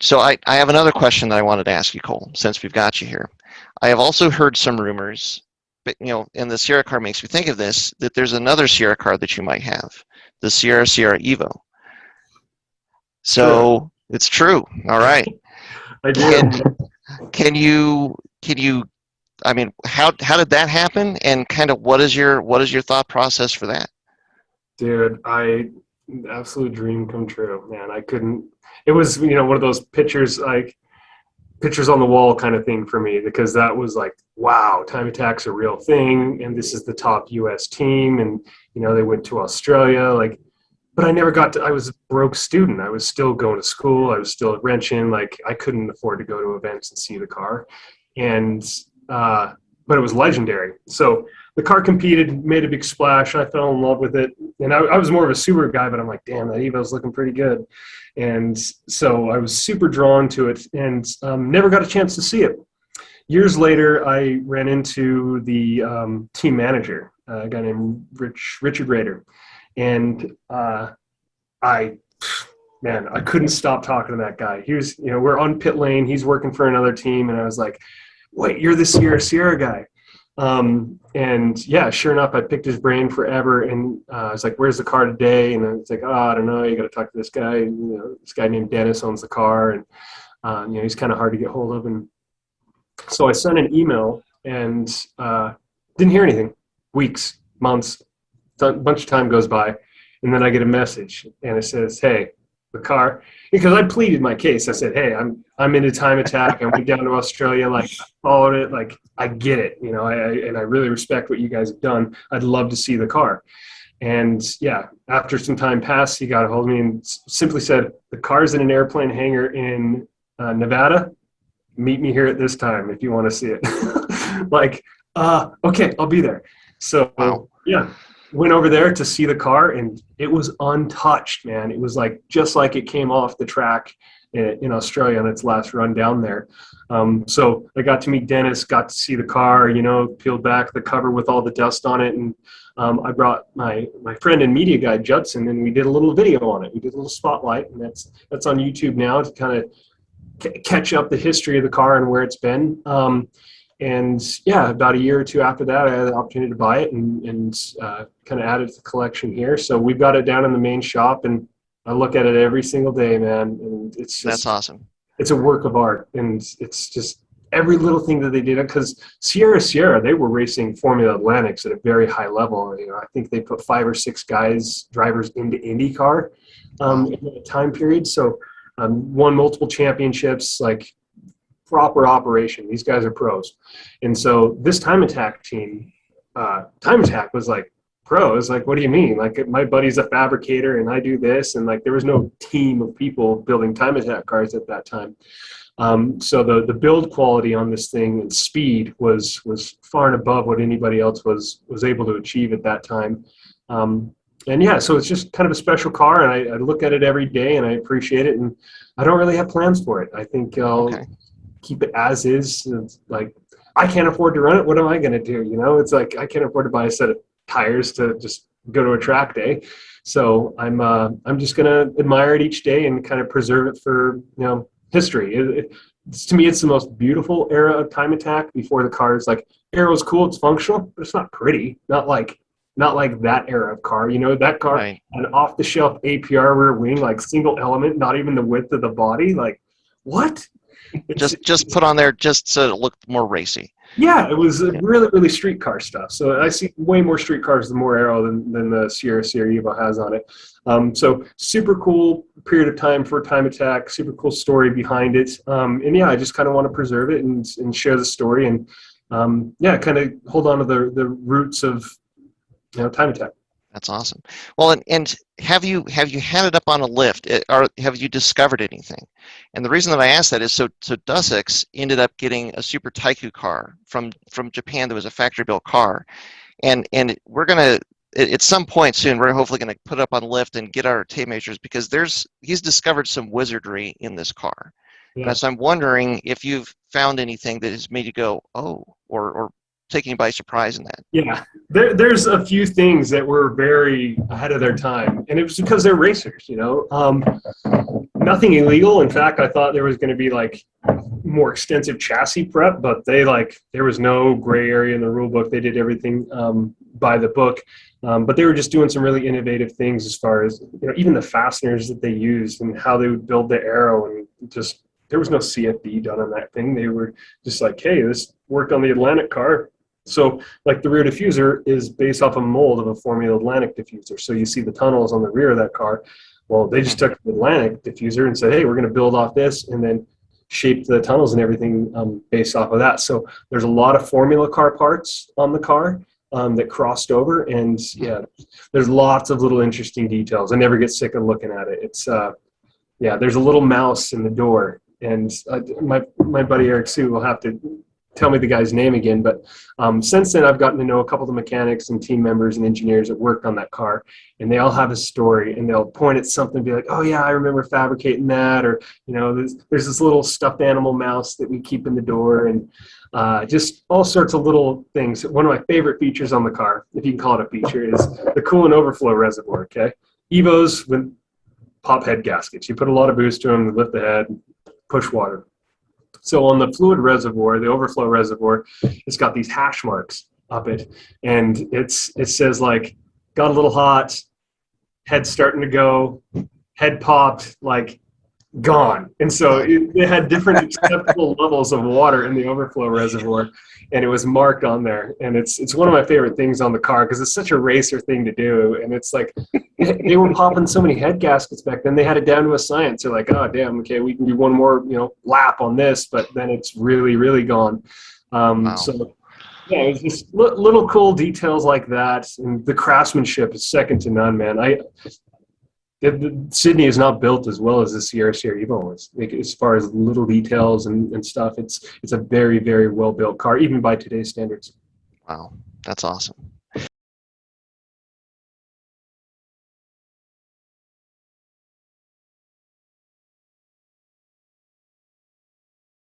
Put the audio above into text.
So I have another question that I wanted to ask you, Cole, since we've got you here. I have also heard some rumors, but and the Sierra car makes me think of this, that there's another Sierra car that you might have, the Sierra Sierra Evo. True. So it's true. All right. I Can do. can you I mean, how did that happen, and kind of what is your thought process for that? Dude, absolute dream come true, man. I couldn't, it was, one of those pictures on the wall kind of thing for me because that was like, wow, time attack's a real thing. And this is the top US team. And, they went to Australia. Like, but I never got to, I was a broke student. I was still going to school. I was still wrenching. Like, I couldn't afford to go to events and see the car. And, uh, but it was legendary. So the car competed, made a big splash. I fell in love with it. And I was more of a Subaru guy, but I'm like, damn, that Evo's looking pretty good. And so I was super drawn to it and never got a chance to see it. Years later, I ran into the team manager, a guy named Richard Rader, and I, man, I couldn't stop talking to that guy. He was, we're on pit lane. He's working for another team, and I was like, "Wait, you're the Sierra Sierra guy." And yeah, sure enough, I picked his brain forever, and I was like, "Where's the car today?" And I was like, "Oh, I don't know. You got to talk to this guy. This guy named Dennis owns the car, and he's kind of hard to get hold of." And so I sent an email and didn't hear anything. Weeks, months, a bunch of time goes by, and then I get a message, and it says, "Hey, the car," because I pleaded my case. I said, "Hey, I'm into time attack. I went down to Australia, like followed it, like I get it, and I really respect what you guys have done. I'd love to see the car." And yeah, after some time passed, he got a hold of me and simply said, "The car's in an airplane hangar in Nevada. Meet me here at this time if you want to see it." Like, okay, I'll be there. Wow. So yeah, went over there to see the car, and it was untouched, man. It was like just like it came off the track in Australia on its last run down there. So I got to meet Dennis, got to see the car, peeled back the cover with all the dust on it, and I brought my friend and media guy Judson, and we did a little video on it. We did a little spotlight, and that's on YouTube now to kind of catch up the history of the car and where it's been. And yeah, about a year or two after that, I had the opportunity to buy it and kind of add it to the collection here. So we've got it down in the main shop, and I look at it every single day, man. And That's awesome. it's a work of art, and it's just every little thing that they did. Because Sierra Sierra, they were racing Formula Atlantics at a very high level. I think they put 5 or 6 drivers into IndyCar Wow. in a time period. So won multiple championships, like proper operation. These guys are pros. And so this Time Attack team, Time Attack was like pros. Like, what do you mean? Like, my buddy's a fabricator and I do this. And like, there was no team of people building Time Attack cars at that time. So the build quality on this thing and speed was far and above what anybody else was able to achieve at that time. And yeah, so it's just kind of a special car, and I look at it every day, and I appreciate it. And I don't really have plans for it. I think I'll Okay. keep it as is. It's like, I can't afford to run it. What am I going to do? It's like I can't afford to buy a set of tires to just go to a track day. So I'm just going to admire it each day and kind of preserve it for history. To me, it's the most beautiful era of Time Attack before the cars. Like, aero's cool, it's functional, but it's not pretty. Not like that era of car. That car Right. had an off-the-shelf APR rear wing, like single element, not even the width of the body. Like, what? It's, Just put on there just so it looked more racy. yeah, it was Yeah. really, really street car stuff. So I see way more street cars with more aero than the Sierra Sierra Evo has on it. So super cool period of time for Time Attack, super cool story behind it. And yeah, I just kind of want to preserve it and share the story and yeah, kind of hold on to the roots of Time Attack. That's awesome. Well, and have you had it up on a lift, or have you discovered anything? And the reason that I asked that is so Dussex ended up getting a Super Taiku car from Japan that was a factory built car, and we're gonna at some point soon we're hopefully gonna put it up on the lift and get our tape measures, because he's discovered some wizardry in this car, Yeah. and so I'm wondering if you've found anything that has made you go, oh, or, or, maybe even, you know, kind of, discovered some wizardry in this car. And so I'm wondering if you've found anything that has made you go, oh, or, or, maybe even, you know, kind of, discovered some wizardry in this car. taking you by surprise in that. Yeah, there's a few things that were very ahead of their time, and it was because they're racers, you know. Nothing illegal. In fact, I thought there was going to be like more extensive chassis prep, but there was no gray area in the rule book. They did everything by the book, but they were just doing some really innovative things as far as, you know, even the fasteners that they used and how they would build the aero, and just there was no CFD done on that thing. They were just like, hey, this worked on the Atlantic car. So like the rear diffuser is based off a mold of a Formula Atlantic diffuser. So you see the tunnels on the rear of that car. Well, they just took the Atlantic diffuser and said, hey, we're going to build off this, and then shape the tunnels and everything based off of that. So there's a lot of Formula car parts on the car that crossed over. And yeah, there's lots of little interesting details. I never get sick of looking at it. It's, there's a little mouse in the door. And my buddy Eric Sue will have to tell me the guy's name again, but since then I've gotten to know a couple of the mechanics and team members and engineers that worked on that car, and they all have a story, and they'll point at something and be like, oh yeah, I remember fabricating that, or, you know, there's this little stuffed animal mouse that we keep in the door, and just all sorts of little things. One of my favorite features on the car, if you can call it a feature, is the coolant overflow reservoir. Okay, Evos with pop head gaskets, you put a lot of boost to them, lift the head, push water. So on the fluid reservoir, the overflow reservoir, it's got these hash marks up it, and it says like, got a little hot, head starting to go, head popped, like gone. And so it had different acceptable levels of water in the overflow reservoir, and it was marked on there. And it's one of my favorite things on the car because it's such a racer thing to do. And it's like, they were popping so many head gaskets back then, they had it down to a science. They're like, oh damn, okay, we can do one more, you know, lap on this, but then it's really, really gone. Wow. So yeah, it's just little cool details like that, and the craftsmanship is second to none, man. Sydney is not built as well as the Sierra Sierra Evo is. Like, as far as little details and stuff, it's a very, very well built car, even by today's standards. Wow, that's awesome.